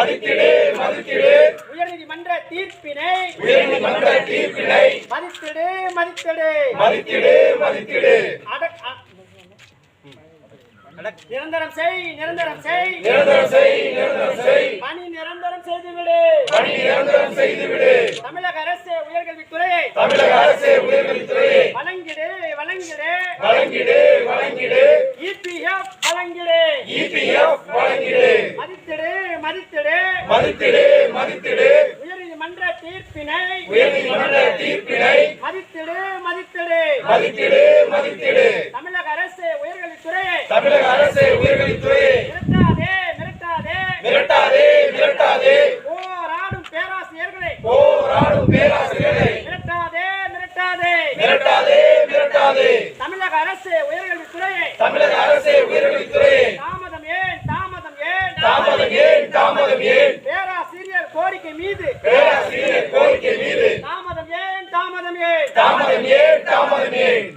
மதித்திடு மதித்திடு உயர்நீதிமன்ற தீர்ப்பினை மதித்திடு மதித்திடு மதித்திடு மதித்திடு நிரந்தரம் செய் நிரந்தரம் செய் நிரந்தரம் செய் நிரந்தரம் செய் பணி நிரந்தரம் செய்துவிடு பணி நிரந்தரம் செய்துவிடு தமிழக அரசு உயர்கல்வித்துறையை வழங்கிடு வழங்கிடு வழங்கிடு வழங்கிடு EPF வழங்கிடு வழங்கிடு மதித்திடு மதித்திடு மதித்திடு மதித்திடு உயர்நீதிமன்ற தீர்ப்பினை மதித்திடு மதித்திடு மதித்திடு மதித்திடு தமிழக அரசு உயர்கல்வித்துறையை மிரட்டாதே மிரட்டாதே மிரட்டாதே மிரட்டாதே போராடும் பேராசிரியர்களை மிரட்டாதே மிரட்டாதே மிரட்டாதே மிரட்டாதே தமிழக அரசு உயர்கல்வித்துறையை தாமதம் ஏன் தாமதம் ஏன் தாமதம் ஏன் பேராசிரியர் கோரிக்கை மீது தாமதம் ஏன் தாமதம் ஏன் தாமதம் ஏன் தாமதம் ஏன்